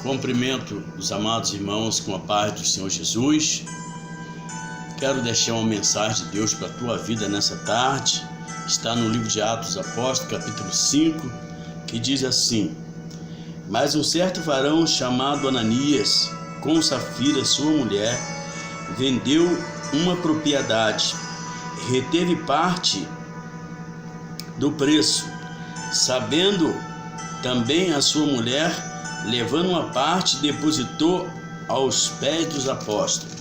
Cumprimento os amados irmãos com a paz do Senhor Jesus. Quero deixar uma mensagem de Deus para a tua vida nessa tarde. Está no livro de Atos dos Apóstolos, capítulo 5, que diz assim: Mas um certo varão chamado Ananias, com Safira, sua mulher, vendeu uma propriedade, reteve parte do preço, sabendo também a sua mulher, levando uma parte, depositou aos pés dos apóstolos.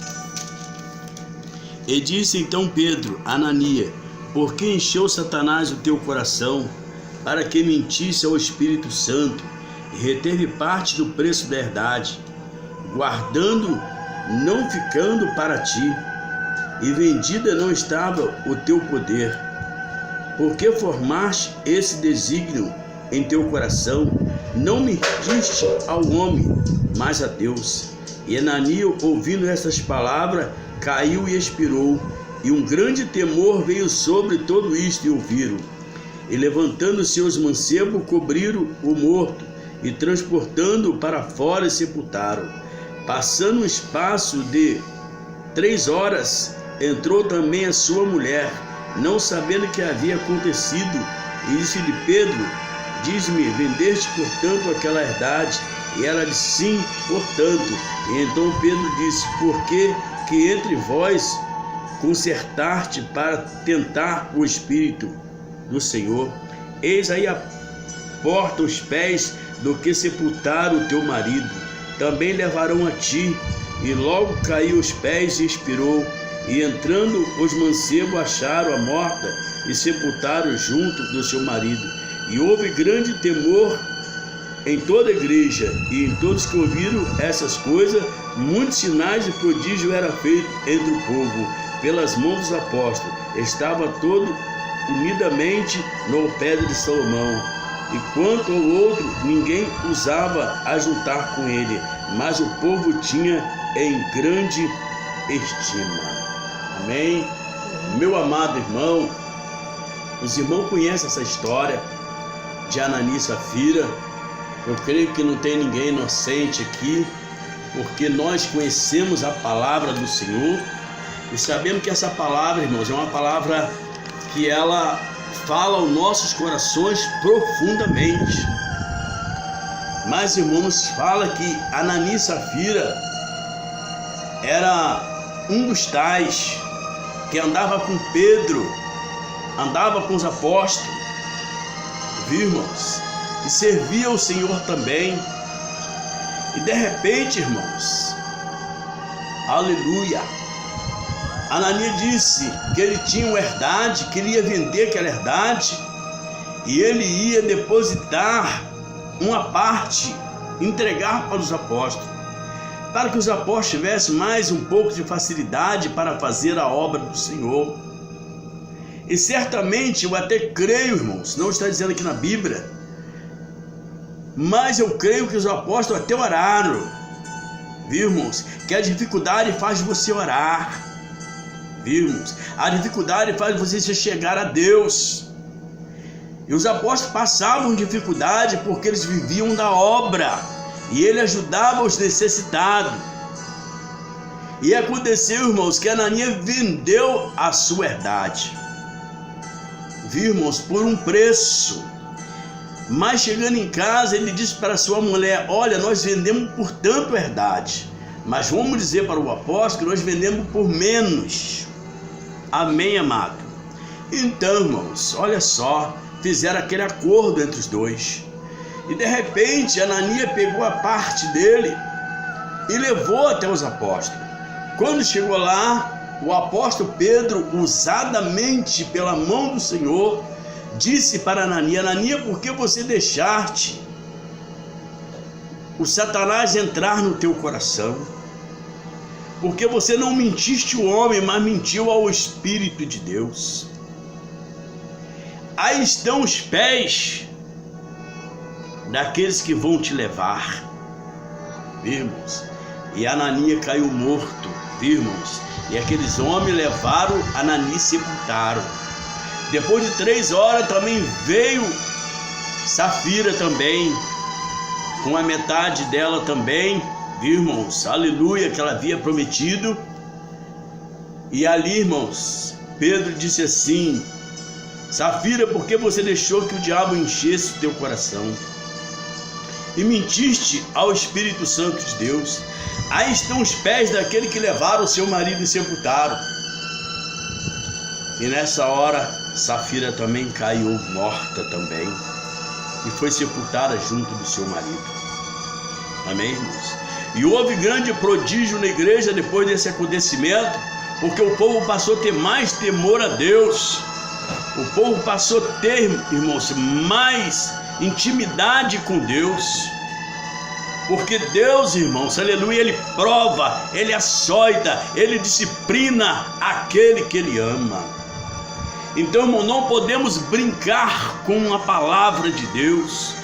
E disse então Pedro a Ananias: Por que encheu Satanás o teu coração, para que mentisse ao Espírito Santo, e reteve parte do preço da herdade, guardando, não ficando para ti, e vendida não estava o teu poder? Por que formaste esse desígnio em teu coração? Não mentiste ao homem, mas a Deus. E Ananias, ouvindo essas palavras, caiu e expirou, e um grande temor veio sobre todo isto, e ouviram. E levantando-se os mancebos, cobriram o morto, e transportando-o para fora, sepultaram. Passando um espaço de 3 horas, entrou também a sua mulher, não sabendo o que havia acontecido, e disse-lhe: Pedro, diz-me, vendeste portanto aquela herdade? E ela disse: Sim, portanto. E então Pedro disse: Por que entre vós concertaste para tentar o Espírito do Senhor? Eis aí a porta os pés do que sepultaram o teu marido, também levarão a ti. E logo caiu os pés e expirou. E entrando os mancebos acharam a morta e sepultaram junto do seu marido. E houve grande temor em toda a igreja e em todos que ouviram essas coisas. Muitos sinais e prodígios eram feitos entre o povo pelas mãos dos apóstolos. Estava todo unidamente no alpendre de Salomão. E quanto ao outro, ninguém ousava ajuntar com ele, mas o povo tinha em grande estima. Amém? Meu amado irmão, os irmãos conhecem essa história de Ananias e Safira. Eu creio que não tem ninguém inocente aqui, porque nós conhecemos a palavra do Senhor e sabemos que essa palavra, irmãos, é uma palavra que ela fala aos nossos corações profundamente. Mas, irmãos, fala que Ananias e Safira era um dos tais que andava com Pedro, andava com os apóstolos, viu, irmãos? E servia ao Senhor também. E de repente, irmãos, aleluia, Ananias disse que ele tinha uma herdade, que ele ia vender aquela herdade, e ele ia depositar uma parte, entregar para os apóstolos, para que os apóstolos tivessem mais um pouco de facilidade para fazer a obra do Senhor. E certamente eu até creio, irmãos, não está dizendo aqui na Bíblia, mas eu creio que os apóstolos até oraram, viu, irmãos? Que a dificuldade faz você orar, viu, irmãos? A dificuldade faz você se chegar a Deus. E os apóstolos passavam dificuldade porque eles viviam da obra, e ele ajudava os necessitados. E aconteceu, irmãos, que Ananias vendeu a sua herdade, viu, irmãos, por um preço. Mas chegando em casa, ele disse para sua mulher: Olha, nós vendemos por tanto herdade, mas vamos dizer para o apóstolo que nós vendemos por menos. Amém, amado? Então, irmãos, olha só, fizeram aquele acordo entre os dois. E de repente, Ananias pegou a parte dele e levou até os apóstolos. Quando chegou lá, o apóstolo Pedro, usadamente pela mão do Senhor, disse para Ananias: Ananias, por que você deixaste o Satanás entrar no teu coração? Porque você não mentiste ao homem, mas mentiu ao Espírito de Deus. Aí estão os pés daqueles que vão te levar, irmãos. E Ananias caiu morto, irmãos. E aqueles homens levaram Ananias e sepultaram. Depois de 3 horas também veio Safira também, com a metade dela também, viu, irmãos? Aleluia, que ela havia prometido. E ali, irmãos, Pedro disse assim: Safira, por que você deixou que o diabo enchesse o teu coração e mentiste ao Espírito Santo de Deus? Aí estão os pés daquele que levaram o seu marido e sepultaram. E nessa hora, Safira também caiu morta também e foi sepultada junto do seu marido. Amém, irmãos? E houve grande prodígio na igreja depois desse acontecimento, porque o povo passou a ter mais temor a Deus. O povo passou a ter, irmãos, mais intimidade com Deus. Porque Deus, irmãos, aleluia, Ele prova, Ele açoita, Ele disciplina aquele que Ele ama. Então, irmão, não podemos brincar com a palavra de Deus.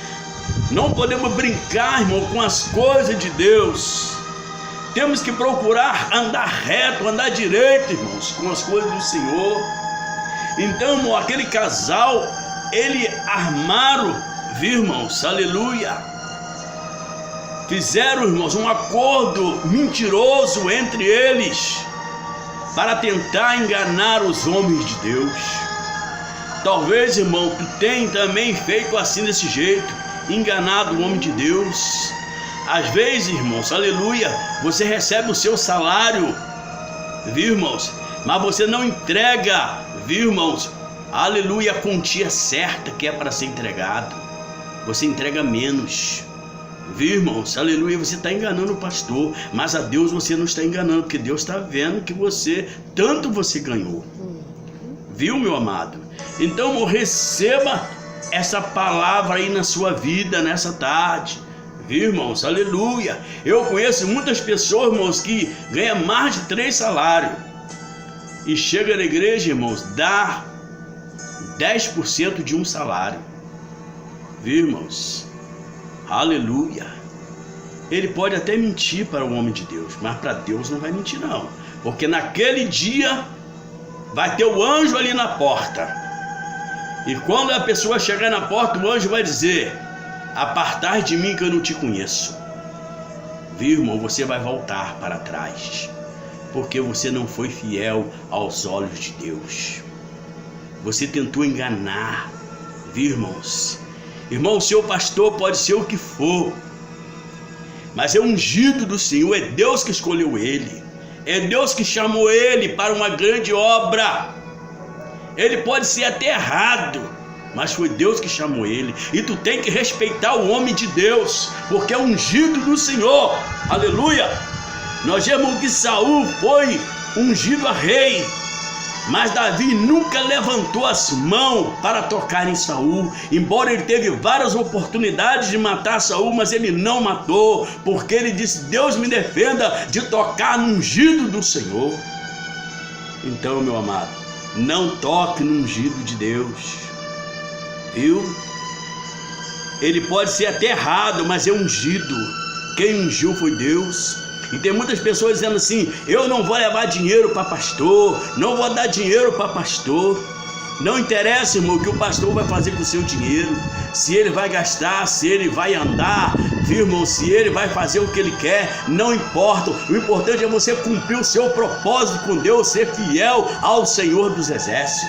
Não podemos brincar, irmão, com as coisas de Deus. Temos que procurar andar reto, andar direito, irmãos, com as coisas do Senhor. Então, irmão, aquele casal, ele armaram, viu, irmãos, aleluia, fizeram, irmãos, um acordo mentiroso entre eles para tentar enganar os homens de Deus. Talvez, irmão, tu tenha também feito assim desse jeito, enganado o homem de Deus. Às vezes, irmãos, aleluia, você recebe o seu salário, viu, irmãos, mas você não entrega, viu, irmãos, aleluia, a quantia certa que é para ser entregado. Você entrega menos, viu, irmãos, aleluia, você está enganando o pastor, mas a Deus você não está enganando, porque Deus está vendo que tanto você ganhou, viu, meu amado? Então, irmão, receba essa palavra aí na sua vida nessa tarde, viu, irmãos, aleluia. Eu conheço muitas pessoas, irmãos, que ganham mais de 3 salários e chega na igreja, irmãos, dá 10% de um salário, viu, irmãos, aleluia. Ele pode até mentir para o homem de Deus, mas para Deus não vai mentir não, porque naquele dia vai ter o anjo ali na porta, e quando a pessoa chegar na porta, o anjo vai dizer: apartai de mim que eu não te conheço. Viu, irmão, você vai voltar para trás, porque você não foi fiel aos olhos de Deus. Você tentou enganar, viu, irmãos? Irmão, o seu pastor pode ser o que for, mas é ungido do Senhor, é Deus que escolheu ele, é Deus que chamou ele para uma grande obra. Ele pode ser até errado, mas foi Deus que chamou ele, e tu tem que respeitar o homem de Deus, porque é ungido do Senhor, aleluia. Nós vemos que Saul foi ungido a rei, mas Davi nunca levantou as mãos para tocar em Saul, embora ele teve várias oportunidades de matar Saul, mas ele não matou, porque ele disse: Deus me defenda de tocar no ungido do Senhor. Então, meu amado, não toque no ungido de Deus, viu? Ele pode ser até errado, mas é ungido. Quem ungiu foi Deus. E tem muitas pessoas dizendo assim: eu não vou levar dinheiro para pastor, não vou dar dinheiro para pastor. Não interessa, irmão, o que o pastor vai fazer com o seu dinheiro, se ele vai gastar, se ele vai andar, viu, irmão, se ele vai fazer o que ele quer, não importa. O importante é você cumprir o seu propósito com Deus, ser fiel ao Senhor dos Exércitos.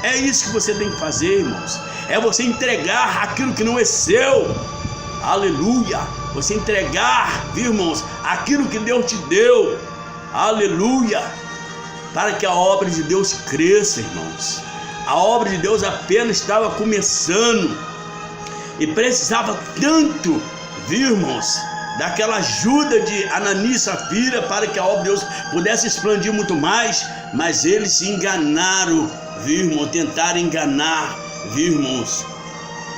É isso que você tem que fazer, irmãos. É você entregar aquilo que não é seu, aleluia. Você entregar, viu, irmãos, aquilo que Deus te deu, aleluia, para que a obra de Deus cresça, irmãos. A obra de Deus apenas estava começando e precisava tanto, viu, irmãos, daquela ajuda de Ananias e Safira para que a obra de Deus pudesse expandir muito mais, mas eles se enganaram, viu, irmão, tentaram enganar, viu, irmãos,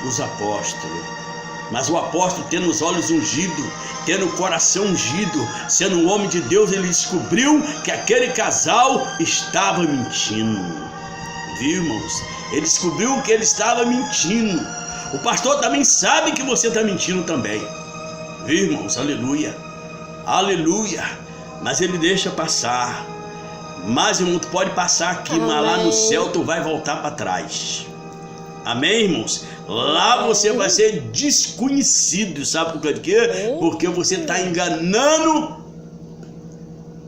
os apóstolos. Mas o apóstolo, tendo os olhos ungidos, tendo o coração ungido, sendo um homem de Deus, ele descobriu que aquele casal estava mentindo, viu, irmãos? Ele descobriu que ele estava mentindo. O pastor também sabe que você está mentindo também, viu, irmãos? Aleluia, aleluia. Mas ele deixa passar. Mas, irmão, tu pode passar aqui, mas lá no céu tu vai voltar para trás. Amém, irmãos? Lá você vai ser desconhecido, sabe por quê? Porque você está enganando,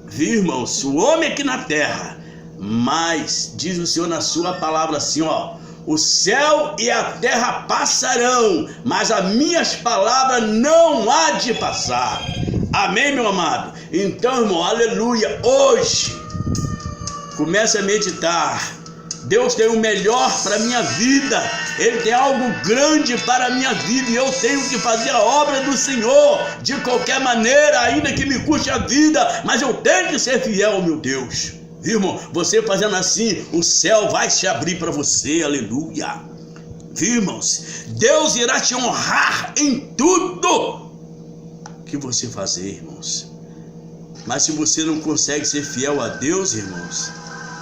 viu, irmãos, o homem aqui na terra. Mas diz o Senhor na sua palavra assim, ó: o céu e a terra passarão, mas as minhas palavras não há de passar. Amém, meu amado? Então, irmão, aleluia, hoje comece a meditar. Deus tem o melhor para a minha vida, Ele tem algo grande para a minha vida, e eu tenho que fazer a obra do Senhor de qualquer maneira, ainda que me custe a vida, mas eu tenho que ser fiel ao meu Deus. Viu, irmão? Você fazendo assim, o céu vai se abrir para você, aleluia. Viu, irmãos? Deus irá te honrar em tudo que você fazer, irmãos. Mas se você não consegue ser fiel a Deus, irmãos,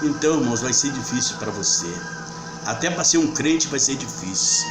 então, irmãos, vai ser difícil para você. Até para ser um crente vai ser difícil.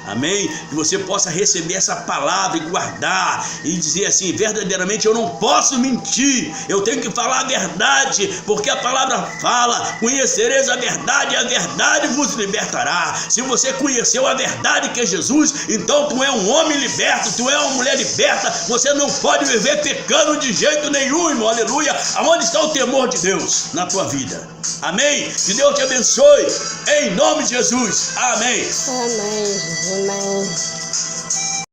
Amém? Que você possa receber essa palavra e guardar e dizer assim: verdadeiramente eu não posso mentir, eu tenho que falar a verdade, porque a palavra fala: conhecereis a verdade vos libertará. Se você conheceu a verdade que é Jesus, então tu é um homem liberto, tu é uma mulher liberta. Você não pode viver pecando de jeito nenhum, irmão, aleluia. Aonde está o temor de Deus na tua vida? Amém? Que Deus te abençoe, em nome de Jesus, amém. Amém.